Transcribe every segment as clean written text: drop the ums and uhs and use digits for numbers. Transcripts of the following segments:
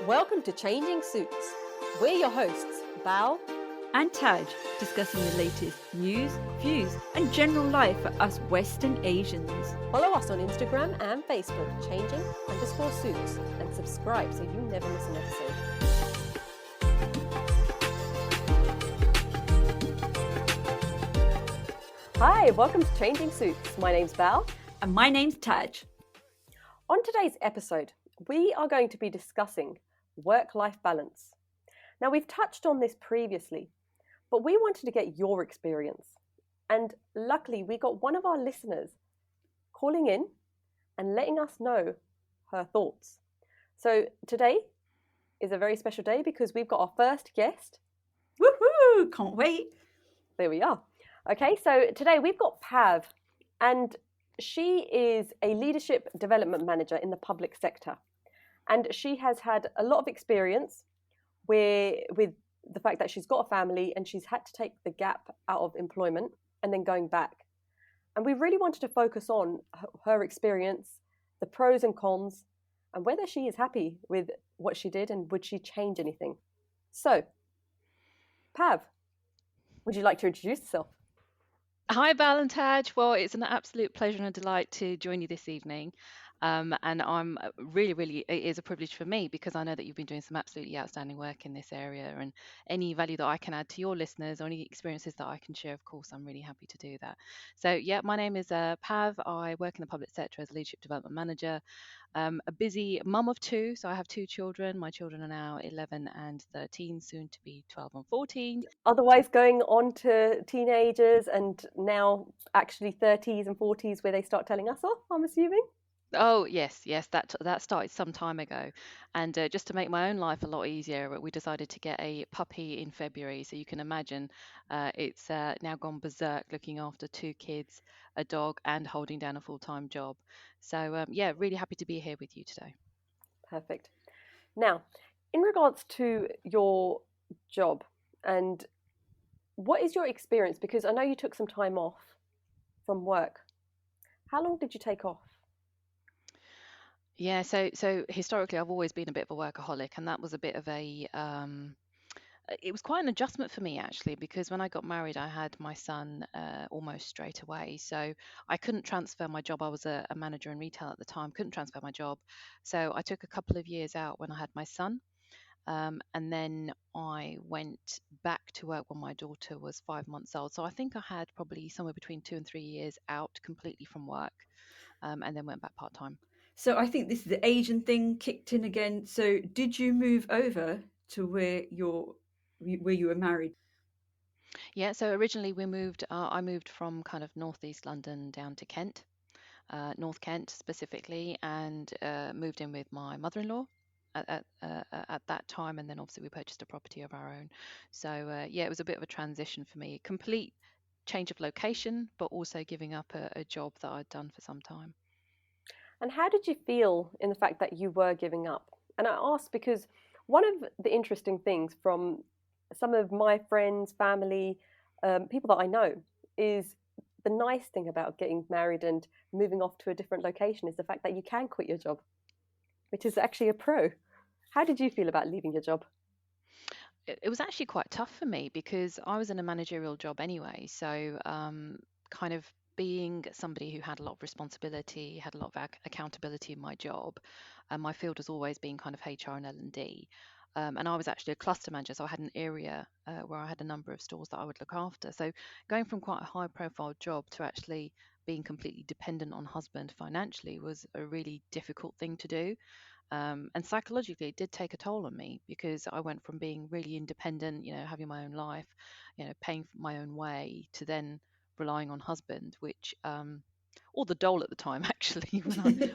Welcome to Changing Suits. We're your hosts, Bao. And Taj, discussing the latest news, views, and general life for us Western Asians. Follow us on Instagram and Facebook, changing_suits, and subscribe so you never miss an episode. Hi, welcome to Changing Suits. My name's Bao. And my name's Taj. On today's episode, we are going to be discussing work-life balance. Now, we've touched on this previously, but we wanted to get your experience. And luckily, we got one of our listeners calling in and letting us know her thoughts. So today is a very special day because we've got our first guest. Woohoo! Can't wait. There we are. Okay, so today we've got Pav, and she is a leadership development manager in the public sector. And she has had a lot of experience with the fact that she's got a family and she's had to take the gap out of employment and then going back. And we really wanted to focus on her experience, the pros and cons, and whether she is happy with what she did and would she change anything. So, Pav, would you like to introduce yourself? Hi, Val and Taj. Well, it's an absolute pleasure and a delight to join you this evening. And I'm really, it is a privilege for me because I know that you've been doing some absolutely outstanding work in this area, and any value that I can add to your listeners or any experiences that I can share, of course, I'm really happy to do that. So, yeah, my name is Pav. I work in the public sector as a leadership development manager. A busy mum of two, so I have two children. My children are now 11 and 13, soon to be 12 and 14. Otherwise, going on to teenagers and now actually 30s and 40s where they start telling us off, I'm assuming? Oh yes, that started some time ago, and just to make my own life a lot easier, we decided to get a puppy in February. So you can imagine, it's now gone berserk, looking after two kids, a dog, and holding down a full-time job. So yeah, really happy to be here with you today. Perfect. Now, in regards to your job, and what is your experience? Because I know you took some time off from work. How long did you take off? Yeah, so historically, I've always been a bit of a workaholic, and that was a bit of a it was quite an adjustment for me actually, because when I got married, I had my son almost straight away. So I couldn't transfer my job. I was a manager in retail at the time, couldn't transfer my job. So I took a couple of years out when I had my son. And then I went back to work when my daughter was 5 months old. So I think I had probably somewhere between 2 and 3 years out completely from work, and then went back part time. So I think this is the Asian thing kicked in again. So did you move over to where you were married? Yeah, so originally I moved from kind of northeast London down to Kent, North Kent specifically, and moved in with my mother-in-law at that time, and then obviously we purchased a property of our own. So yeah, it was a bit of a transition for me, complete change of location, but also giving up a job that I'd done for some time. And how did you feel in the fact that you were giving up? And I ask because one of the interesting things from some of my friends, family, people that I know, is the nice thing about getting married and moving off to a different location is the fact that you can quit your job, which is actually a pro. How did you feel about leaving your job? It was actually quite tough for me because I was in a managerial job anyway. So, kind of being somebody who had a lot of responsibility, had a lot of accountability in my job, and my field has always been kind of HR and L&D. And I was actually a cluster manager, so I had an area where I had a number of stores that I would look after. So, going from quite a high profile job to actually being completely dependent on husband financially was a really difficult thing to do. And psychologically, it did take a toll on me because I went from being really independent, having my own life, paying for my own way, to then relying on husband, which or the dole at the time actually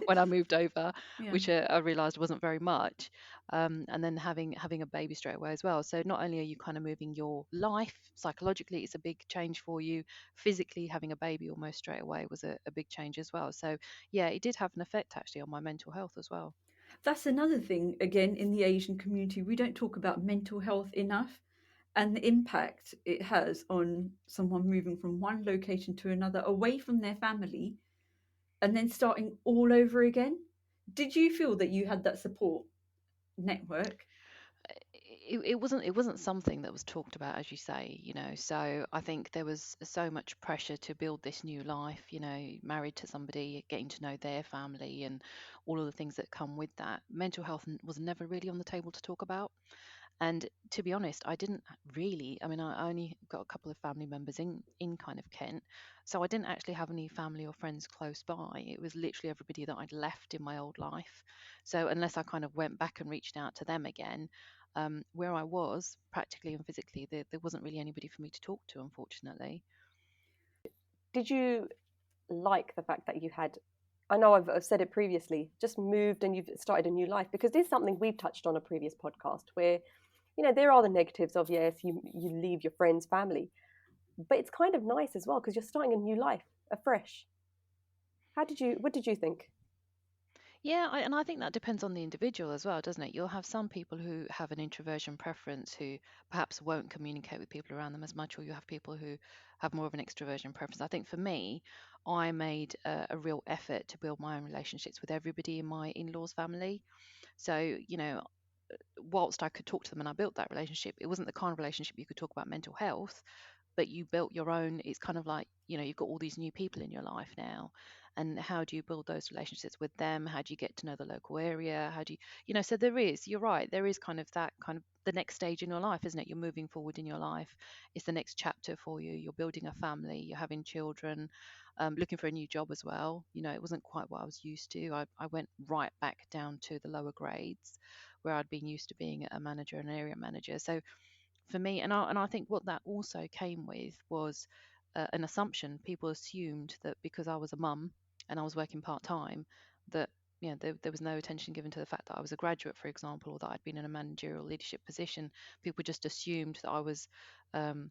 when I moved over, Yeah. which I realised wasn't very much, and then having a baby straight away as well. So not only are you kind of moving your life psychologically, it's a big change for you. Physically, having a baby almost straight away was a big change as well. So yeah, it did have an effect actually on my mental health as well. That's another thing, again, in the Asian community. We don't talk about mental health enough and the impact it has on someone moving from one location to another, away from their family, and then starting all over again. Did you feel that you had that support? network? It wasn't something that was talked about, as you say, so I think there was so much pressure to build this new life, married to somebody, getting to know their family and all of the things that come with that. Mental health was never really on the table to talk about. And to be honest, I didn't really, I mean, I only got a couple of family members in kind of Kent. So I didn't actually have any family or friends close by. It was literally everybody that I'd left in my old life. So unless I kind of went back and reached out to them again, where I was practically and physically, there wasn't really anybody for me to talk to, unfortunately. Did you like the fact that you had, I know I've said it previously, just moved and you've started a new life? Because this is something we've touched on a previous podcast where, there are the negatives of, yes, you leave your friends, family, but it's kind of nice as well because you're starting a new life afresh. What did you think? Yeah, and I think that depends on the individual as well, doesn't it? You'll have some people who have an introversion preference who perhaps won't communicate with people around them as much, or you have people who have more of an extroversion preference. I think for me, I made a real effort to build my own relationships with everybody in my in-laws family. So, whilst I could talk to them and I built that relationship, it wasn't the kind of relationship you could talk about mental health, but you built your own. It's kind of like, you've got all these new people in your life now. And how do you build those relationships with them? How do you get to know the local area? How do so you're right, there is kind of that kind of the next stage in your life, isn't it? You're moving forward in your life. It's the next chapter for you. You're building a family, you're having children, looking for a new job as well. It wasn't quite what I was used to. I went right back down to the lower grades where I'd been used to being a manager, an area manager. So for me, and I think what that also came with was an assumption. People assumed that because I was a mum and I was working part time, that there was no attention given to the fact that I was a graduate, for example, or that I'd been in a managerial leadership position. People just assumed that I was um,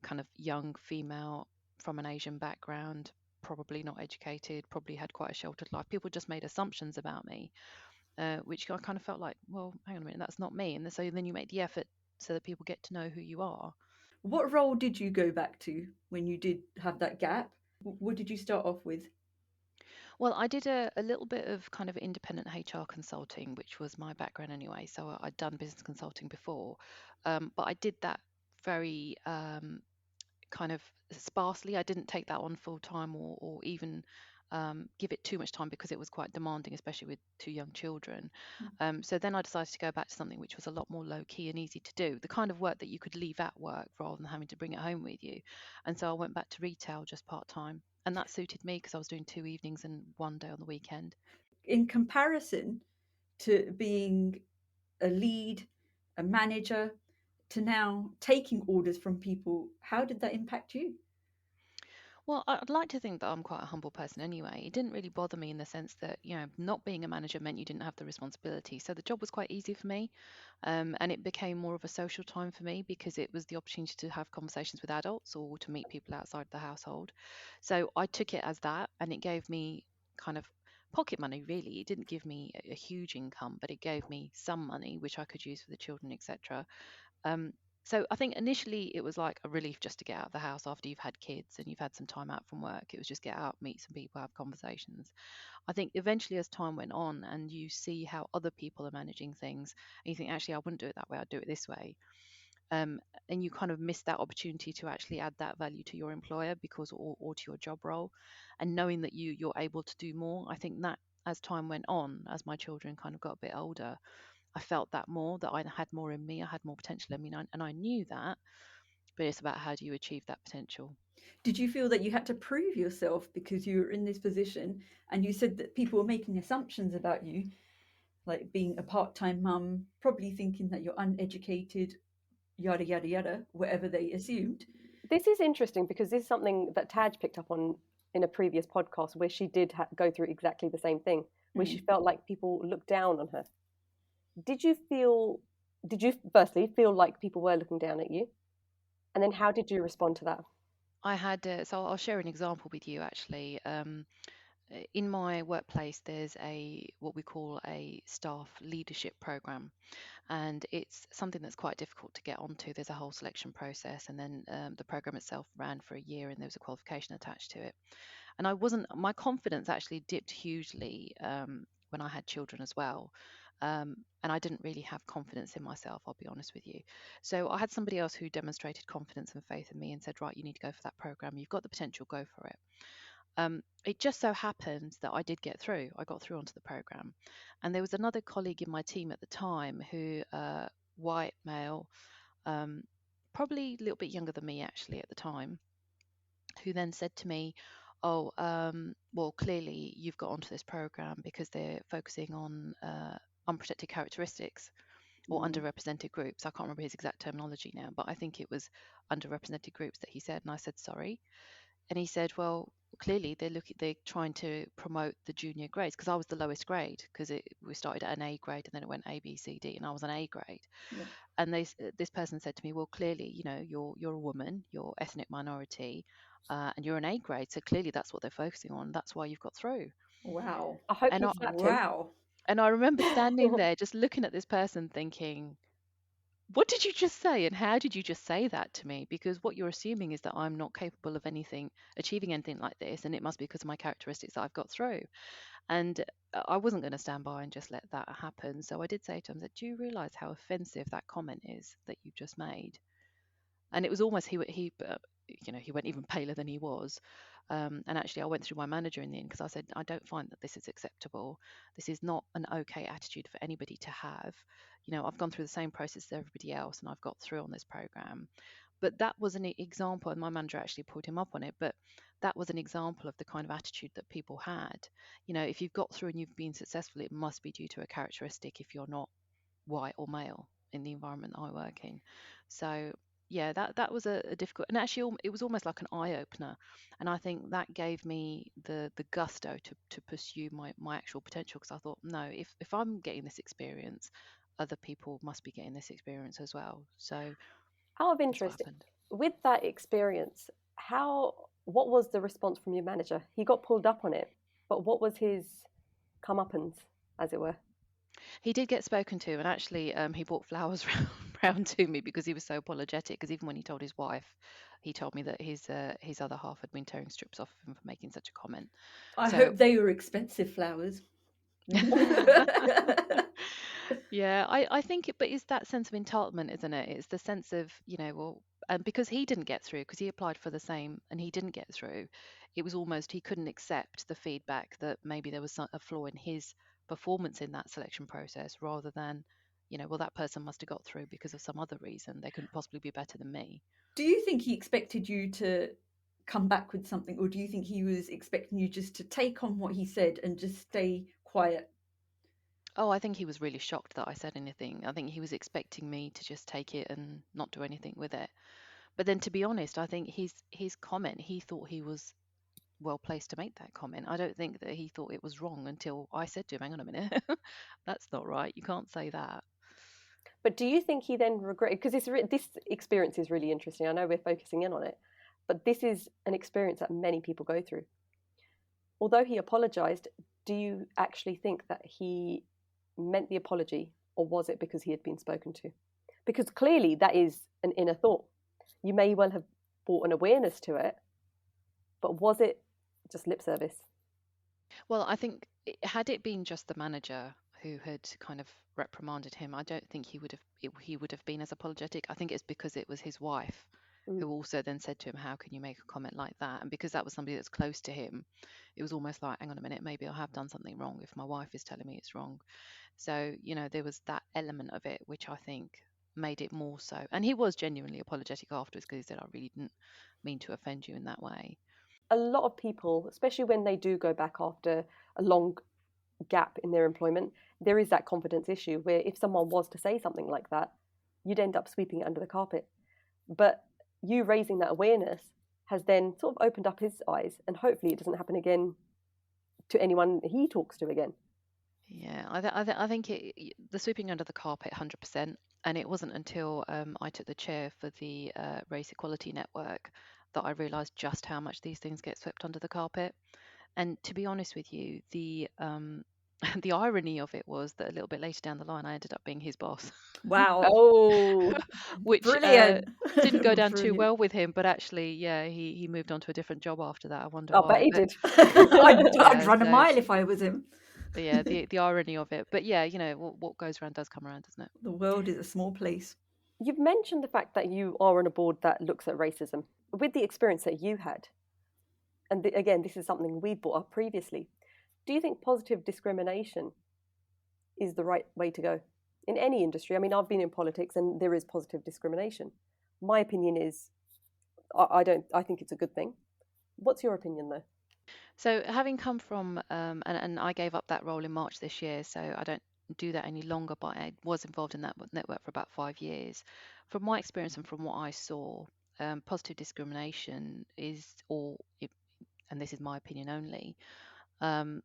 kind of young female from an Asian background, probably not educated, probably had quite a sheltered life. People just made assumptions about me, which I kind of felt like, well, hang on a minute, that's not me. And so then you make the effort so that people get to know who you are. What role did you go back to when you did have that gap? What did you start off with? Well, I did a little bit of kind of independent HR consulting, which was my background anyway. So I'd done business consulting before, but I did that very kind of sparsely. I didn't take that on full time or even give it too much time because it was quite demanding, especially with two young children. So then I decided to go back to something which was a lot more low key and easy to do, the kind of work that you could leave at work rather than having to bring it home with you. And so I went back to retail just part time. And that suited me because I was doing 2 evenings and one day on the weekend. In comparison to being a lead, a manager, to now taking orders from people, how did that impact you? Well, I'd like to think that I'm quite a humble person anyway. It didn't really bother me in the sense that, not being a manager meant you didn't have the responsibility. So the job was quite easy for me. And it became more of a social time for me because it was the opportunity to have conversations with adults or to meet people outside the household. So I took it as that, and it gave me kind of pocket money, really. It didn't give me a huge income, but it gave me some money, which I could use for the children, etc. Um, so I think initially it was like a relief just to get out of the house after you've had kids and you've had some time out from work. It was just get out, meet some people, have conversations. I think eventually as time went on and you see how other people are managing things, and you think, actually, I wouldn't do it that way, I'd do it this way. Um, and you kind of miss that opportunity to actually add that value to your employer because or to your job role, and knowing that you're able to do more. I think that as time went on, as my children kind of got a bit older, I felt that more, that I had more in me, I had more potential in me, and I knew that. But it's about how do you achieve that potential. Did you feel that you had to prove yourself because you were in this position and you said that people were making assumptions about you, like being a part time mum, probably thinking that you're uneducated, yada, yada, yada, whatever they assumed? This is interesting because this is something that Taj picked up on in a previous podcast where she did go through exactly the same thing, where she felt like people looked down on her. Did you feel, did you firstly feel like people were looking down at you? And then how did you respond to that? I had, so I'll share an example with you actually. In my workplace, there's what we call a staff leadership program, and it's something that's quite difficult to get onto. There's a whole selection process, and then the program itself ran for a year, and there was a qualification attached to it. And my confidence actually dipped hugely when I had children as well. And I didn't really have confidence in myself, I'll be honest with you. So I had somebody else who demonstrated confidence and faith in me and said, right, you need to go for that program. You've got the potential, go for it. It just so happened that I did get through. I got through onto the program. And there was another colleague in my team at the time who, white male, probably a little bit younger than me actually at the time, who then said to me, oh, well, clearly you've got onto this program because they're focusing on unprotected characteristics or underrepresented groups. I can't remember his exact terminology now, but I think it was underrepresented groups that he said. And I said, sorry. And he said, well, clearly they're trying to promote the junior grades, because I was the lowest grade, because we started at an A grade and then it went A, B, C, D, and I was an A grade. Yeah. And this person said to me, well, clearly, you're a woman, you're ethnic minority, and you're an A grade, so clearly that's what they're focusing on. That's why you've got through. Wow. I hope And you I, slapped him. Wow. and I remember standing there just looking at this person thinking, what did you just say? And how did you just say that to me? Because what you're assuming is that I'm not capable of achieving anything like this, and it must be because of my characteristics that I've got through. And I wasn't going to stand by and just let that happen. So I did say to him that, do you realize how offensive that comment is that you've just made? And it was almost he went even paler than he was. And actually, I went through my manager in the end because I said, I don't find that this is acceptable. This is not an okay attitude for anybody to have. I've gone through the same process as everybody else and I've got through on this program. But that was an example, and my manager actually pulled him up on it. But that was an example of the kind of attitude that people had. If you've got through and you've been successful, it must be due to a characteristic if you're not white or male in the environment I work in. So yeah, that was a difficult, and actually it was almost like an eye opener, and I think that gave me the gusto to pursue my actual potential, because I thought, no, if I'm getting this experience, other people must be getting this experience as well. So Out of that's what interest, happened. with that experience, what was the response from your manager? He got pulled up on it, but what was his comeuppance, as it were? He did get spoken to, and actually, he brought flowers round to me because he was so apologetic. Because even when he told his wife, he told me that his other half had been tearing strips off of him for making such a comment. I So hope they were expensive flowers. yeah, I think but it's that sense of entitlement, isn't it? It's the sense of, well, because he didn't get through, because he applied for the same and he didn't get through, it was almost he couldn't accept the feedback that maybe there was a flaw in his performance in that selection process, rather than, well, that person must have got through because of some other reason. They couldn't possibly be better than me. Do you think he expected you to come back with something, or do you think he was expecting you just to take on what he said and just stay quiet? Oh, I think he was really shocked that I said anything. I think he was expecting me to just take it and not do anything with it. But then, to be honest, I think his comment, he thought he was well placed to make that comment. I don't think that he thought it was wrong until I said to him, hang on a minute, that's not right. You can't say that. But do you think he then regretted? Because this experience is really interesting. I know we're focusing in on it, but this is an experience that many people go through. Although he apologized, do you actually think that he meant the apology, or was it because he had been spoken to? Because clearly that is an inner thought. You may well have brought an awareness to it, but was it just lip service? Well, I think had it been just the manager who had kind of reprimanded him, I don't think he would have been as apologetic. I think it's because it was his wife who also then said to him, how can you make a comment like that? And because that was somebody that's close to him, it was almost like, hang on a minute, maybe I have done something wrong if my wife is telling me it's wrong. So, there was that element of it, which I think made it more so. And he was genuinely apologetic afterwards, because he said, I really didn't mean to offend you in that way. A lot of people, especially when they do go back after a long gap in their employment, there is that confidence issue where if someone was to say something like that, you'd end up sweeping it under the carpet. But you raising that awareness has then sort of opened up his eyes, and hopefully it doesn't happen again to anyone he talks to again. Yeah, I think the sweeping under the carpet, 100%. And it wasn't until I took the chair for the Race Equality Network that I realised just how much these things get swept under the carpet. And to be honest with you, the the irony of it was that a little bit later down the line, I ended up being his boss. Wow. Oh, which Brilliant. didn't go down too Brilliant. well with him. But actually, yeah, he moved on to a different job after that. I wonder I why. bet he But did. I'd yeah, run a so mile if I was him. Yeah, the irony of it. But yeah, what goes around does come around, doesn't it? The world is a small place. You've mentioned the fact that you are on a board that looks at racism. With the experience that you had, and again, this is something we brought up previously, do you think positive discrimination is the right way to go in any industry? I mean, I've been in politics and there is positive discrimination. My opinion is I don't. I think it's a good thing. What's your opinion, though? So having come from, and I gave up that role in March this year, so I don't do that any longer, but I was involved in that network for about 5 years. From my experience and from what I saw, positive discrimination and this is my opinion only, um,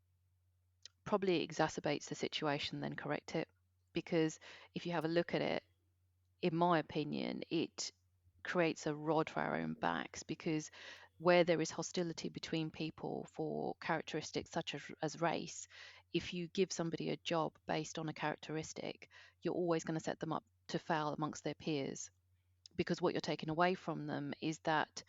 probably exacerbates the situation than correct it. Because if you have a look at it, in my opinion, it creates a rod for our own backs, because where there is hostility between people for characteristics such as race, if you give somebody a job based on a characteristic, you're always going to set them up to fail amongst their peers, because what you're taking away from them is that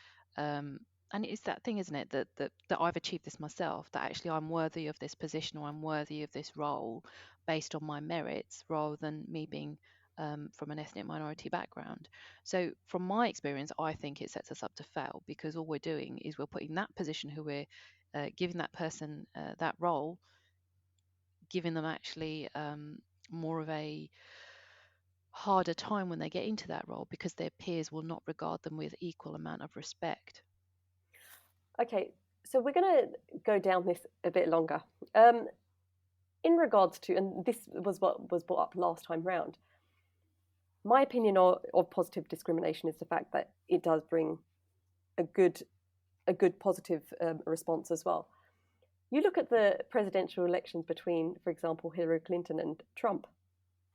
and it's that thing, isn't it, that I've achieved this myself, that actually I'm worthy of this position or I'm worthy of this role based on my merits, rather than me being from an ethnic minority background. So from my experience, I think it sets us up to fail, because all we're doing is we're putting that position, who we're giving that person that role, giving them actually more of a harder time when they get into that role, because their peers will not regard them with equal amount of respect. Okay, so we're going to go down this a bit longer. In regards to, and this was what was brought up last time round, my opinion of positive discrimination is the fact that it does bring a good positive response as well. You look at the presidential elections between, for example, Hillary Clinton and Trump.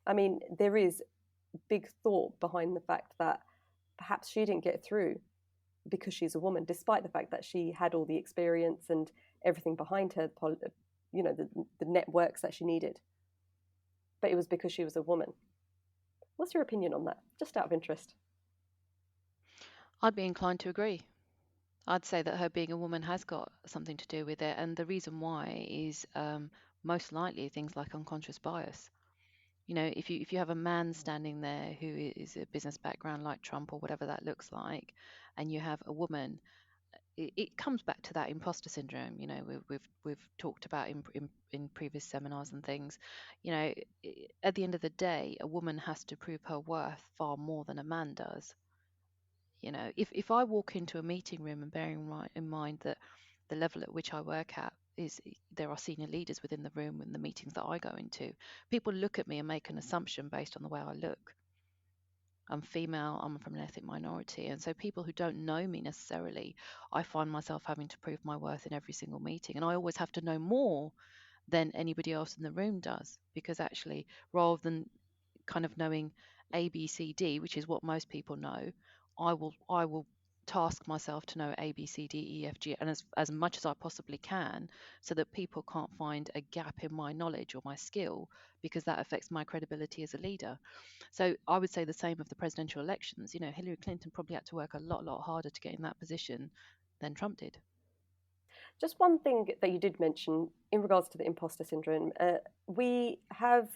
I mean, there is big thought behind the fact that perhaps she didn't get through because she's a woman, despite the fact that she had all the experience and everything behind her, the networks that she needed. But it was because she was a woman. What's your opinion on that, just out of interest? I'd be inclined to agree. I'd say that her being a woman has got something to do with it, and the reason why is most likely things like unconscious bias. If you have a man standing there who is a business background like Trump or whatever that looks like, and you have a woman, it comes back to that imposter syndrome. We've talked about in previous seminars and things. At the end of the day, a woman has to prove her worth far more than a man does. If I walk into a meeting room, and bearing in mind that the level at which I work at is there are senior leaders within the room in the meetings that I go into, people look at me and make an assumption based on the way I look. I'm female, I'm from an ethnic minority, and so people who don't know me necessarily, I find myself having to prove my worth in every single meeting, and I always have to know more than anybody else in the room does, because actually, rather than kind of knowing A, B, C, D, which is what most people know, I will task myself to know A, B, C, D, E, F, G, and as much as I possibly can, so that people can't find a gap in my knowledge or my skill, because that affects my credibility as a leader. So I would say the same of the presidential elections. Hillary Clinton probably had to work a lot harder to get in that position than Trump did. Just one thing that you did mention in regards to the imposter syndrome, we have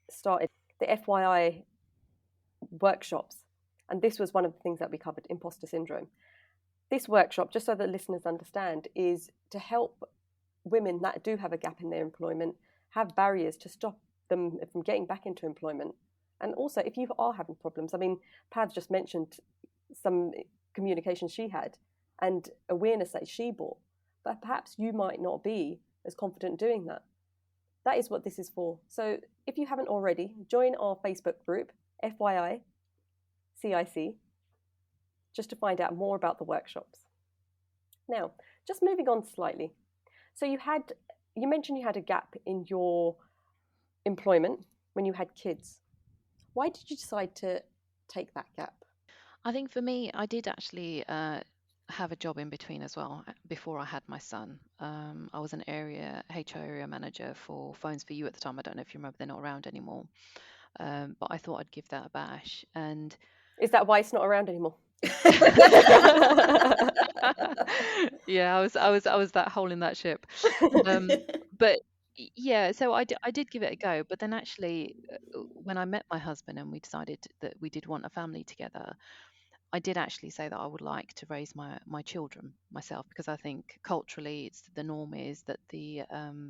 started the FYI workshops, and this was one of the things that we covered, imposter syndrome. This workshop, just so that listeners understand, is to help women that do have a gap in their employment have barriers to stop them from getting back into employment. And also, if you are having problems, I mean, Pav just mentioned some communication she had and awareness that she brought, but perhaps you might not be as confident doing that. That is what this is for. So if you haven't already, join our Facebook group, FYI CIC, just to find out more about the workshops. Now, just moving on slightly. So you mentioned you had a gap in your employment when you had kids. Why did you decide to take that gap? I think for me, I did actually have a job in between as well before I had my son. I was an HR area manager for Phones for You at the time. I don't know if you remember, they're not around anymore. But I thought I'd give that a bash. And is that why it's not around anymore? Yeah, I was that hole in that ship. But Yeah, so I did give it a go, but then actually, when I met my husband and we decided that we did want a family together, I did actually say that I would like to raise my children myself, because I think culturally it's the norm is that the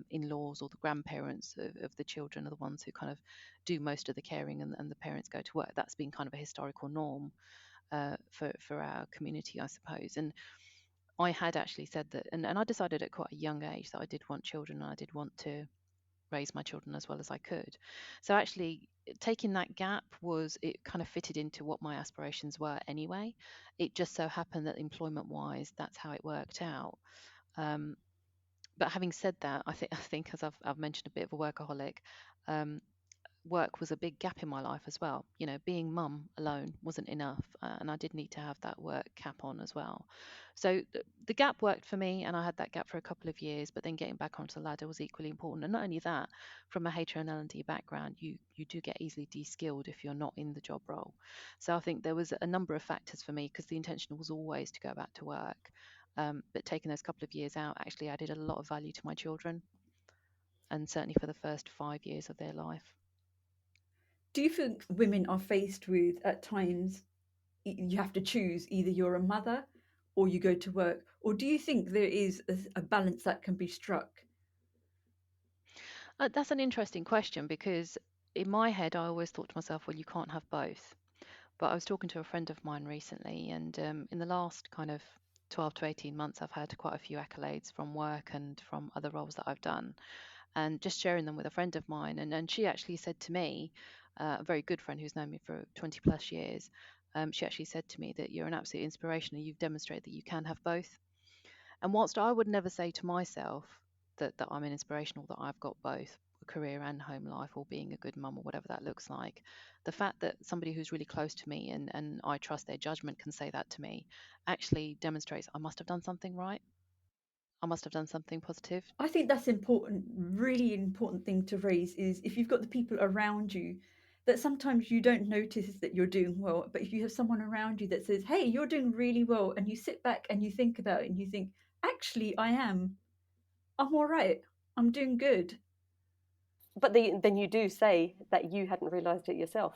in-laws or the grandparents of the children are the ones who kind of do most of the caring, and the parents go to work. That's been kind of a historical norm for our community, I suppose. And I had actually said that, and I decided at quite a young age that I did want children, and I did want to raise my children as well as I could. So actually, taking that gap was, it kind of fitted into what my aspirations were anyway. It just so happened that employment wise, that's how it worked out. Um, but having said that, I think as I've mentioned, a bit of a workaholic. Um, Work was a big gap in my life as well. You know, being mum alone wasn't enough, and I did need to have that work cap on as well. So the gap worked for me, and I had that gap for a couple of years. But then getting back onto the ladder was equally important. And not only that, from a HR and L&D background, you do get easily de-skilled if you're not in the job role. So I think there was a number of factors for me, because the intention was always to go back to work. But taking those couple of years out actually added a lot of value to my children, and certainly for the first 5 years of their life. Do you think women are faced with, at times, you have to choose, either you're a mother or you go to work? Or do you think there is a balance that can be struck? That's an interesting question, because in my head, I always thought to myself, well, you can't have both. But I was talking to a friend of mine recently, and in the last kind of 12 to 18 months, I've had quite a few accolades from work and from other roles that I've done, and just sharing them with a friend of mine. And she actually said to me, a very good friend who's known me for 20 plus years, she actually said to me that you're an absolute inspiration and you've demonstrated that you can have both. And whilst I would never say to myself that I'm an inspirational, that I've got both a career and home life, or being a good mum, or whatever that looks like, the fact that somebody who's really close to me, and I trust their judgment, can say that to me actually demonstrates I must have done something right. I must have done something positive. I think that's important, really important thing to raise, is if you've got the people around you that sometimes you don't notice that you're doing well, but if you have someone around you that says, hey, you're doing really well, and you sit back and you think about it and you think, actually, I'm all right, I'm doing good. But then you do say that you hadn't realised it yourself.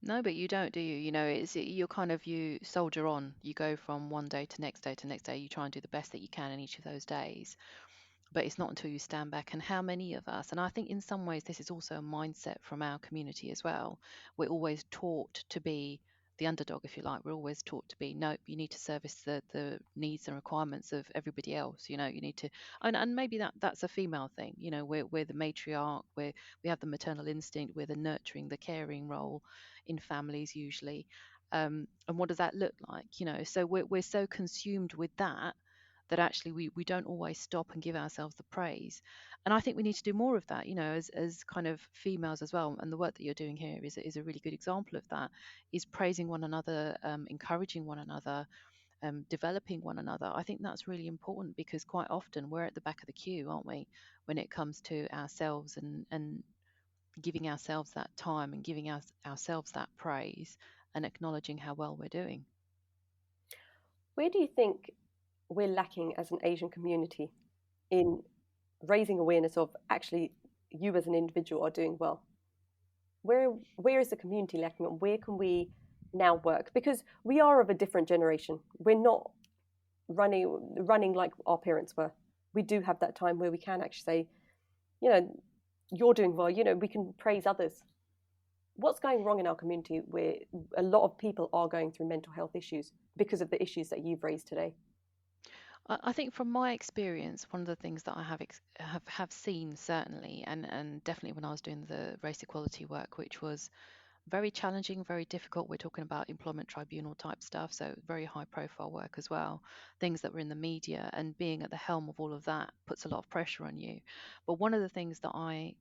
No, but you don't, do you? You know, you're kind of, you soldier on. You go from one day to next day to next day. You try and do the best that you can in each of those days. But it's not until you stand back. And how many of us, and I think in some ways this is also a mindset from our community as well, we're always taught to be the underdog, if you like. We're always taught to be, no, you need to service the needs and requirements of everybody else. You know, you need to, and maybe that's a female thing. You know, we're the matriarch, we have the maternal instinct, we're the nurturing, the caring role in families usually. And what does that look like? You know, so we're so consumed with that, that actually we don't always stop and give ourselves the praise. And I think we need to do more of that, you know, as kind of females as well. And the work that you're doing here is a really good example of that, is praising one another, encouraging one another, developing one another. I think that's really important, because quite often we're at the back of the queue, aren't we, when it comes to ourselves, and giving ourselves that time, and giving ourselves that praise, and acknowledging how well we're doing. Where do you think we're lacking as an Asian community in raising awareness of actually you as an individual are doing well? Where is the community lacking, and where can we now work? Because we are of a different generation. We're not running like our parents were. We do have that time where we can actually say, you know, you're doing well. You know, we can praise others. What's going wrong in our community where a lot of people are going through mental health issues because of the issues that you've raised today? I think from my experience, one of the things that I have seen certainly, and definitely when I was doing the race equality work, which was very challenging, very difficult. We're talking about employment tribunal type stuff, so very high profile work as well. Things that were in the media, and being at the helm of all of that puts a lot of pressure on you. But one of the things that I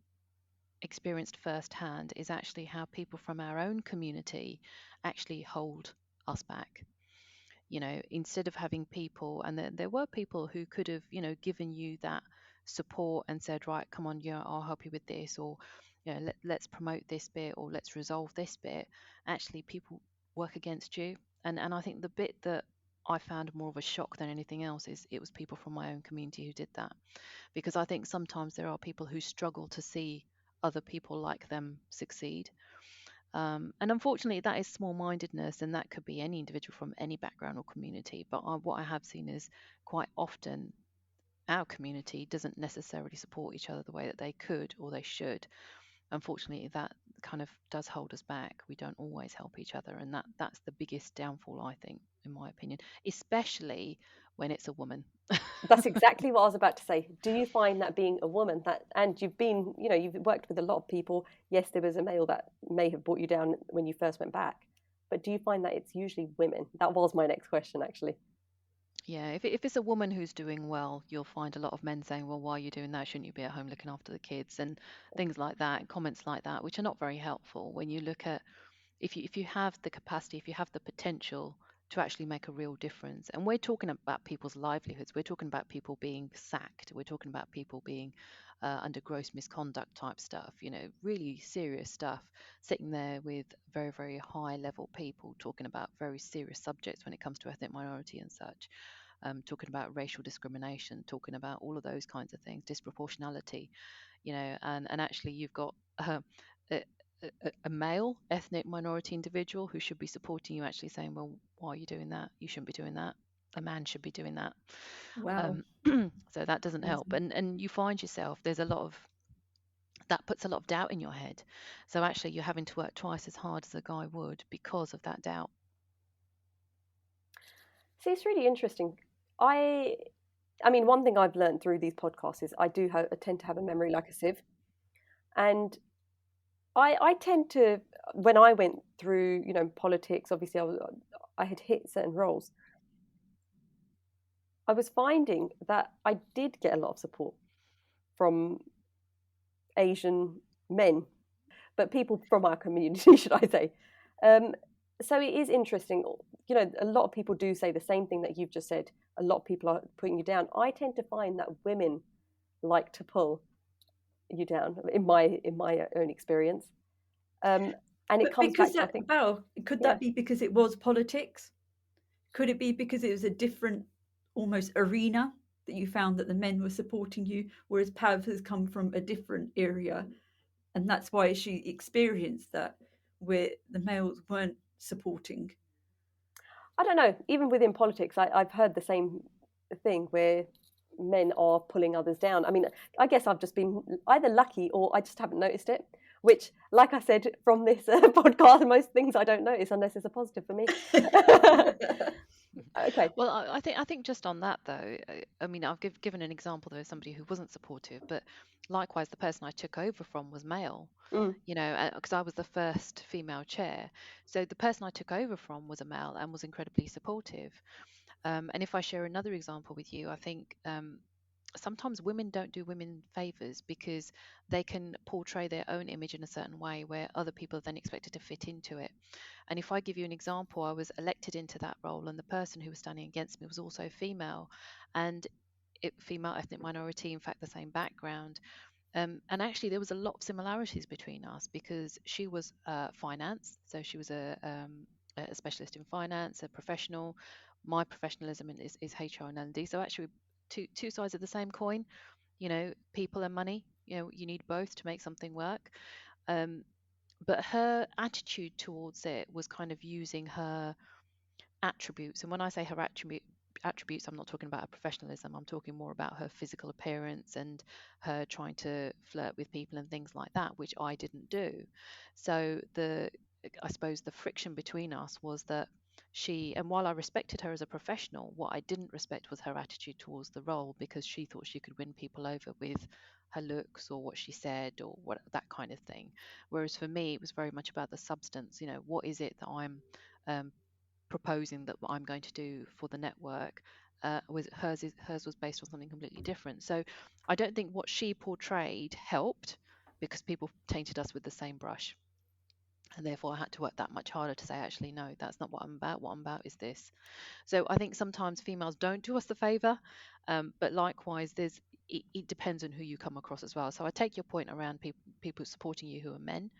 experienced firsthand is actually how people from our own community actually hold us back. You know, instead of having people, and there were people who could have, you know, given you that support and said, right, come on, yeah, I'll help you with this, or, you know, let's promote this bit, or let's resolve this bit. Actually, people work against you. And I think the bit that I found more of a shock than anything else is it was people from my own community who did that. Because I think sometimes there are people who struggle to see other people like them succeed. And unfortunately, that is small mindedness, and that could be any individual from any background or community. But what I have seen is quite often our community doesn't necessarily support each other the way that they could or they should. Unfortunately, that kind of does hold us back. We don't always help each other, and that's the biggest downfall, I think, in my opinion, especially when it's a woman. That's exactly what I was about to say. Do you find that being a woman that, and you've been, you've worked with a lot of people. Yes, there was a male that may have brought you down when you first went back, but do you find that it's usually women? That was my next question, actually. Yeah, if it's a woman who's doing well, you'll find a lot of men saying, "Well, why are you doing that? Shouldn't you be at home looking after the kids?" And things like that, and comments like that, which are not very helpful when you look at if you have the capacity, if you have the potential to actually make a real difference. And we're talking about people's livelihoods. We're talking about people being sacked. We're talking about people being under gross misconduct type stuff, really serious stuff, sitting there with very, very high level people talking about very serious subjects when it comes to ethnic minority and such, talking about racial discrimination, talking about all of those kinds of things, disproportionality, and actually you've got a, a male ethnic minority individual who should be supporting you actually saying, well, why are you doing that? You shouldn't be doing that. A man should be doing that. Wow. Um, so that doesn't help. Amazing. And you find yourself, there's a lot of, that puts a lot of doubt in your head. So actually you're having to work twice as hard as a guy would because of that doubt. See, it's really interesting. I, I mean, one thing I've learned through these podcasts is I tend to have a memory like a sieve, and I tend to, when I went through, politics. Obviously, I had hit certain roles. I was finding that I did get a lot of support from Asian men, but people from our community, should I say. Um, so it is interesting. A lot of people do say the same thing that you've just said. A lot of people are putting you down. I tend to find that women like to pull you down in my own experience. And it But comes because back to, I that, think, Val, could yeah. that be because it was politics? Could it be because it was a different, almost arena that you found that the men were supporting you, whereas Pav has come from a different area, and that's why she experienced that, where the males weren't supporting. I don't know. Even within politics, I've heard the same thing where men are pulling others down. I mean, I guess I've just been either lucky or I just haven't noticed it. Which, like I said from this podcast, most things I don't notice unless it's a positive for me. Okay. Well, I think just on that though, I mean, I've given an example there of somebody who wasn't supportive, but likewise, the person I took over from was male, Mm. because I was the first female chair. So the person I took over from was a male and was incredibly supportive. And if I share another example with you, I think sometimes women don't do women favors because they can portray their own image in a certain way where other people are then expected to fit into it. And if I give you an example, I was elected into that role, and the person who was standing against me was also female, and female ethnic minority, in fact, the same background. And actually, there was a lot of similarities between us because she was finance, so she was a specialist in finance, a professional. My professionalism is HR and L&D. So actually, two sides of the same coin. People and money. You need both to make something work. Um, but her attitude towards it was kind of using her attributes. And when I say her attributes, I'm not talking about her professionalism. I'm talking more about her physical appearance and her trying to flirt with people and things like that, which I didn't do. So I suppose the friction between us was that and while I respected her as a professional, what I didn't respect was her attitude towards the role because she thought she could win people over with her looks or what she said or what that kind of thing. Whereas for me, it was very much about the substance. What is it that I'm um, proposing that what I'm going to do for the network. Hers was based on something completely different. So I don't think what she portrayed helped because people tainted us with the same brush. And therefore, I had to work that much harder to say, actually, no, that's not what I'm about. What I'm about is this. So I think sometimes females don't do us the favor, but likewise, it depends on who you come across as well. So I take your point around people supporting you who are men.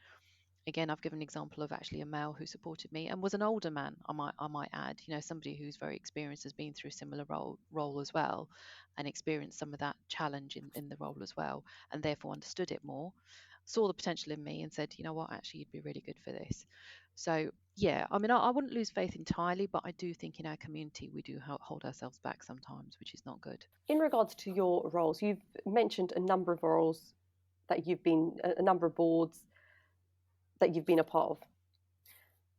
Again, I've given an example of actually a male who supported me and was an older man. I might add, somebody who's very experienced, has been through a similar role as well, and experienced some of that challenge in the role as well, and therefore understood it more, saw the potential in me, and said, you know what, actually, you'd be really good for this. So yeah, I mean, I wouldn't lose faith entirely, but I do think in our community we do hold ourselves back sometimes, which is not good. In regards to your roles, you've mentioned a number of roles that you've been, a number of boards that you've been a part of.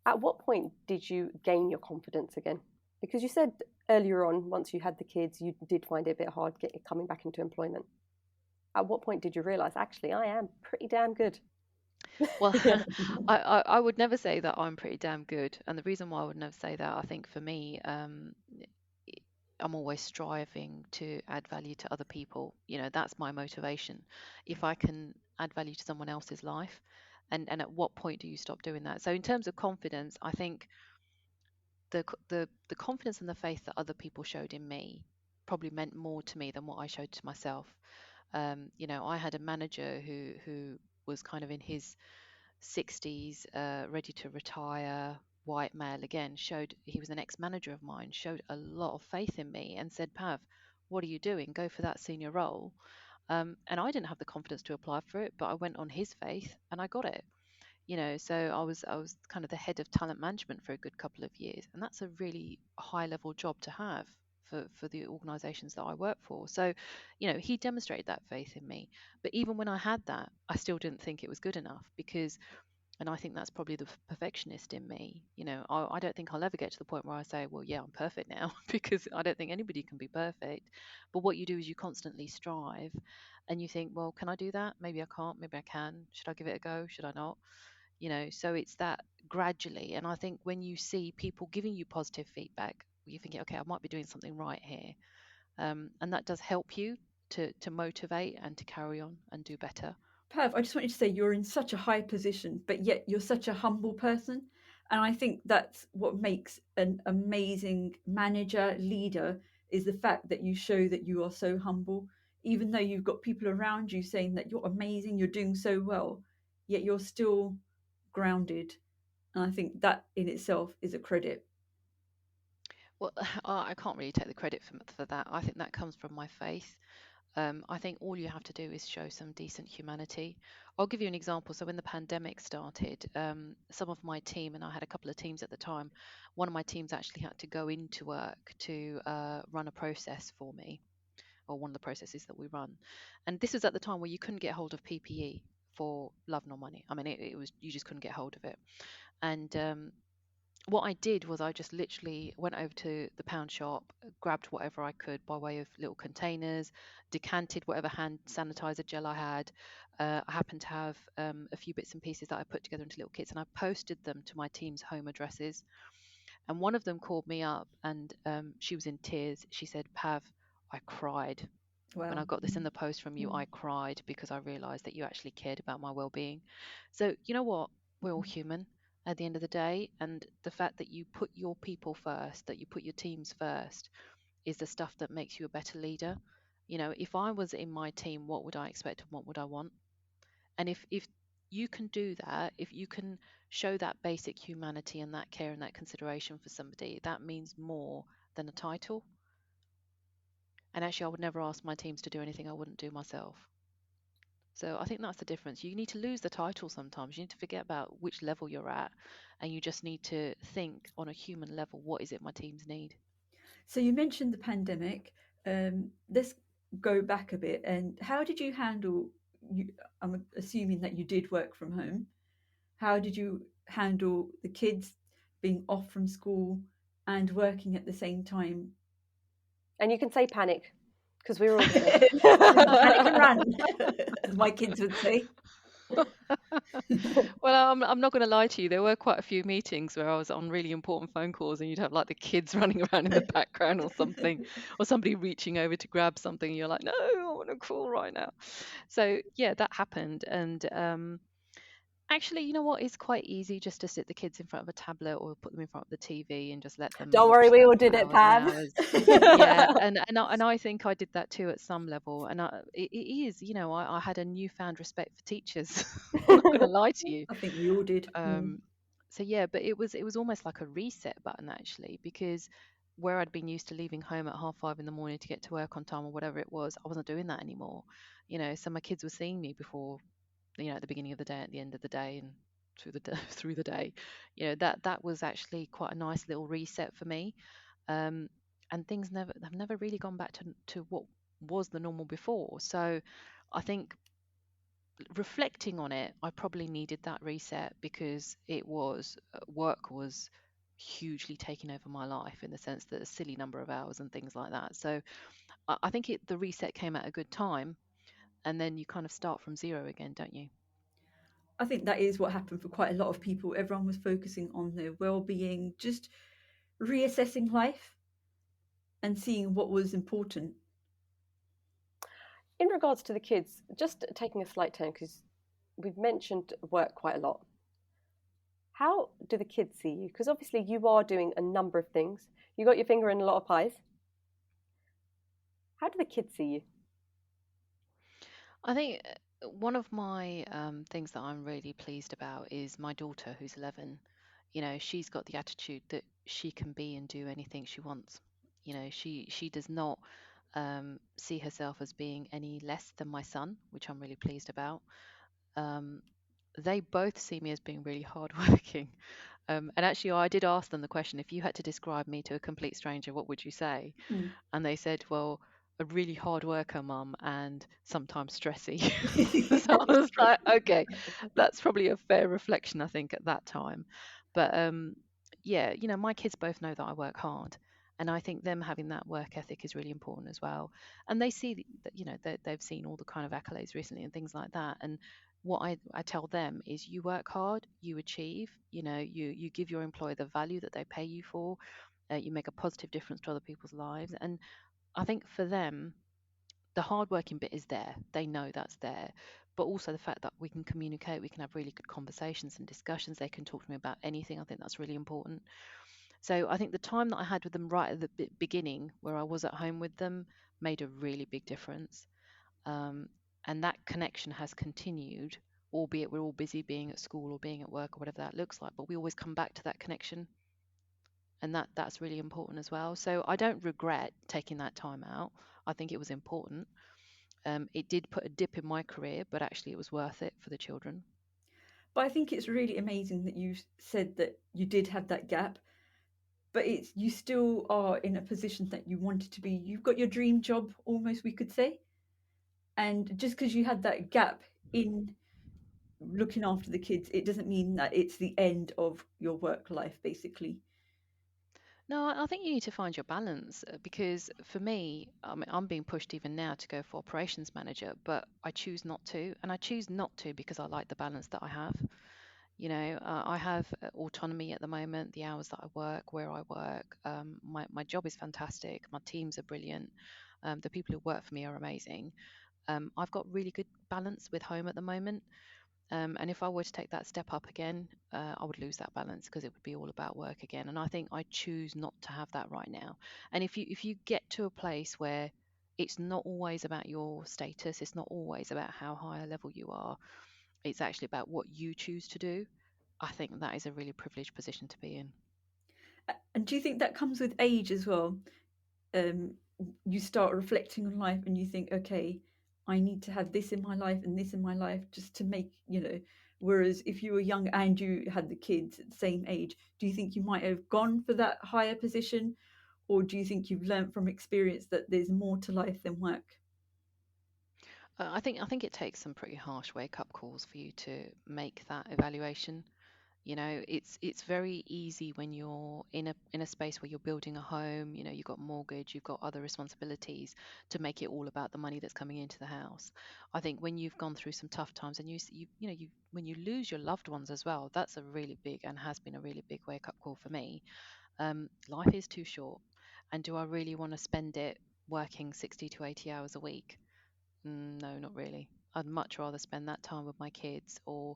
At what point did you gain your confidence again? Because you said earlier on, once you had the kids, you did find it a bit hard coming back into employment. At what point did you realize, actually, I am pretty damn good? Well, I would never say that I'm pretty damn good. And the reason why I would never say that, I think for me, I'm always striving to add value to other people. That's my motivation. If I can add value to someone else's life, and at what point do you stop doing that? So in terms of confidence, I think the confidence and the faith that other people showed in me probably meant more to me than what I showed to myself. I had a manager who was kind of in his 60s, ready to retire, white male again, showed he was an ex-manager of mine, showed a lot of faith in me and said, Pav, what are you doing? Go for that senior role. And I didn't have the confidence to apply for it, but I went on his faith and I got it. So I was kind of the head of talent management for a good couple of years, and that's a really high level job to have for the organizations that I work for. So, he demonstrated that faith in me. But even when I had that, I still didn't think it was good enough because, and I think that's probably the perfectionist in me. I don't think I'll ever get to the point where I say, well, yeah, I'm perfect now, because I don't think anybody can be perfect. But what you do is you constantly strive and you think, well, can I do that? Maybe I can't, maybe I can. Should I give it a go? Should I not? So it's that gradually. And I think when you see people giving you positive feedback, you're thinking, okay, I might be doing something right here. And that does help you to motivate and to carry on and do better. Pav, I just wanted to say you're in such a high position, but yet you're such a humble person. And I think that's what makes an amazing manager, leader, is the fact that you show that you are so humble. Even though you've got people around you saying that you're amazing, you're doing so well, yet you're still grounded. And I think that in itself is a credit. Well, I can't really take the credit for that. I think that comes from my faith. I think all you have to do is show some decent humanity. I'll give you an example. So when the pandemic started, some of my team, and I had a couple of teams at the time, one of my teams actually had to go into work to run a process for me, or one of the processes that we run. And this was at the time where you couldn't get hold of PPE for love nor money. I mean, it was, you just couldn't get hold of it. And what I did was I just literally went over to the pound shop, grabbed whatever I could by way of little containers, decanted whatever hand sanitizer gel I had. I happened to have a few bits and pieces that I put together into little kits, and I posted them to my team's home addresses. And one of them called me up, and she was in tears. She said, Pav, I cried. When Wow. I got this in the post from you, I cried because I realized that you actually cared about my well-being. So, you know what? We're all human at the end of the day. And the fact that you put your people first, that you put your teams first, is the stuff that makes you a better leader. If I was in my team, what would I expect and what would I want? And if you can do that, if you can show that basic humanity and that care and that consideration for somebody, that means more than a title. And actually, I would never ask my teams to do anything I wouldn't do myself. So I think that's the difference. You need to lose the title sometimes. You need to forget about which level you're at, and you just need to think on a human level, what is it my teams need? So you mentioned the pandemic. Let's go back a bit. And how did you handle? I'm assuming that you did work from home. How did you handle the kids being off from school and working at the same time? And you can say panic, because we were all doing Panic and run, as my kids would say. Well, I'm not going to lie to you. There were quite a few meetings where I was on really important phone calls, and you'd have like the kids running around in the background or something, or somebody reaching over to grab something. And you're like, no, I want to call right now. So yeah, that happened, and Actually, you know what? It's quite easy just to sit the kids in front of a tablet or put them in front of the TV and just let them Don't worry, watch we that all for did it, hours and Pav. hours. Yeah, and I think I did that too at some level. And it is, I had a newfound respect for teachers. I'm not going to lie to you. I think we all did. Um, so yeah, but it was almost like a reset button actually, because where I'd been used to leaving home at 5:30 in the morning to get to work on time or whatever it was, I wasn't doing that anymore. So my kids were seeing me before, at the beginning of the day, at the end of the day, and through the day, through the day. That was actually quite a nice little reset for me. Um, and things have never really gone back to what was the normal before. So I think reflecting on it, I probably needed that reset because work was hugely taking over my life in the sense that a silly number of hours and things like that. So I think the reset came at a good time, and then you kind of start from zero again, don't you? I think that is what happened for quite a lot of people. Everyone was focusing on their well-being, just reassessing life and seeing what was important. In regards to the kids, just taking a slight turn because we've mentioned work quite a lot. How do the kids see you? Because obviously you are doing a number of things. You got your finger in a lot of pies. How do the kids see you? I think one of my things that I'm really pleased about is my daughter, who's 11. She's got the attitude that she can be and do anything she wants. She does not see herself as being any less than my son, which I'm really pleased about. Um, they both see me as being really hardworking. And actually, I did ask them the question, if you had to describe me to a complete stranger, what would you say? Mm. And they said, well, a really hard worker, mum, and sometimes stressy. So I was like, okay, that's probably a fair reflection, I think, at that time. But yeah, my kids both know that I work hard. And I think them having that work ethic is really important as well. And they see that, they've seen all the kind of accolades recently and things like that. And what I tell them is you work hard, you achieve, you give your employer the value that they pay you for, you make a positive difference to other people's lives. And I think for them, the hardworking bit is there. They know that's there. But also the fact that we can communicate, we can have really good conversations and discussions. They can talk to me about anything. I think that's really important. So I think the time that I had with them right at the beginning, where I was at home with them, made a really big difference. Um, and that connection has continued, albeit we're all busy being at school or being at work or whatever that looks like. But we always come back to that connection, and that's really important as well. So I don't regret taking that time out. I think it was important. It did put a dip in my career, but actually it was worth it for the children. But I think it's really amazing that you said that you did have that gap, but it's you still are in a position that you wanted to be. You've got your dream job, almost we could say, and just because you had that gap in looking after the kids, it doesn't mean that it's the end of your work life, basically. No, I think you need to find your balance because for me, I mean, I'm being pushed even now to go for operations manager, but I choose not to. And I choose not to because I like the balance that I have. I have autonomy at the moment, the hours that I work, where I work. My job is fantastic. My teams are brilliant. The people who work for me are amazing. I've got really good balance with home at the moment. And if I were to take that step up again, I would lose that balance because it would be all about work again. And I think I choose not to have that right now. And if you get to a place where it's not always about your status, it's not always about how high a level you are, it's actually about what you choose to do. I think that is a really privileged position to be in. And do you think that comes with age as well? um, you start reflecting on life and you think, okay, I need to have this in my life and this in my life just to make, Whereas if you were young and you had the kids at the same age, do you think you might have gone for that higher position? Or do you think you've learned from experience that there's more to life than work? I think it takes some pretty harsh wake up calls for you to make that evaluation. It's very easy when you're in a space where you're building a home, you've got mortgage, you've got other responsibilities, to make it all about the money that's coming into the house. I think when you've gone through some tough times and you when you lose your loved ones as well, that's a really big and has been a really big wake up call for me. Life is too short, and do I really want to spend it working 60 to 80 hours a week? No, not really. I'd much rather spend that time with my kids, or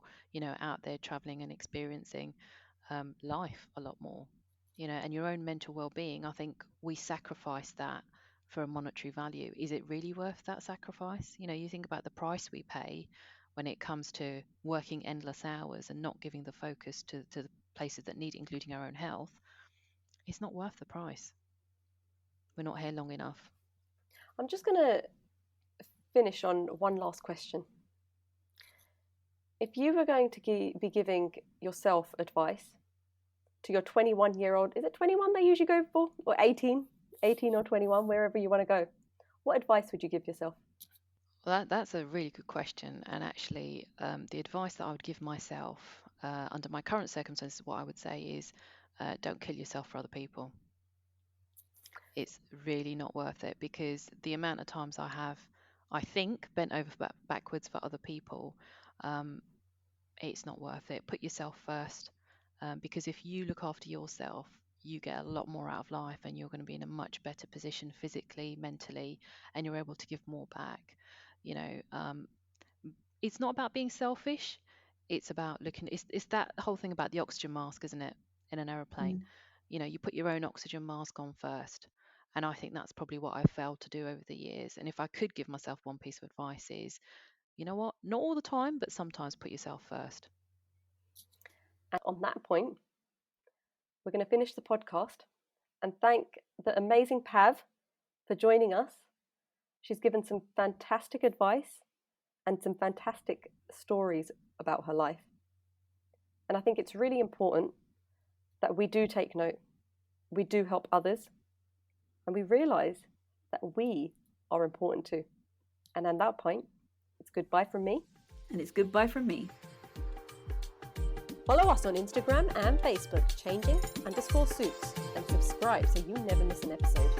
out there traveling and experiencing life a lot more. And your own mental well-being, I think we sacrifice that for a monetary value. Is it really worth that sacrifice? You think about the price we pay when it comes to working endless hours and not giving the focus to the places that need it, including our own health. It's not worth the price. We're not here long enough. I'm just going to finish on one last question. If you were going to be giving yourself advice to your 21-year-old, is it 21 they usually go for? Or 18 or 21, wherever you want to go, what advice would you give yourself? Well, that's a really good question. And actually, the advice that I would give myself under my current circumstances, what I would say is don't kill yourself for other people. It's really not worth it, because the amount of times I think, bent over backwards for other people, it's not worth it. Put yourself first, because if you look after yourself, you get a lot more out of life, and you're going to be in a much better position physically, mentally, and you're able to give more back. It's not about being selfish. It's about looking. It's that whole thing about the oxygen mask, isn't it? In an aeroplane, you put your own oxygen mask on first. And I think that's probably what I've failed to do over the years. And if I could give myself one piece of advice is, you know what? Not all the time, but sometimes put yourself first. And on that point, we're going to finish the podcast and thank the amazing Pav for joining us. She's given some fantastic advice and some fantastic stories about her life. And I think it's really important that we do take note, we do help others, and we realise that we are important too. And at that point, it's goodbye from me. And it's goodbye from me. Follow us on Instagram and Facebook, changing_suits, and subscribe so you never miss an episode.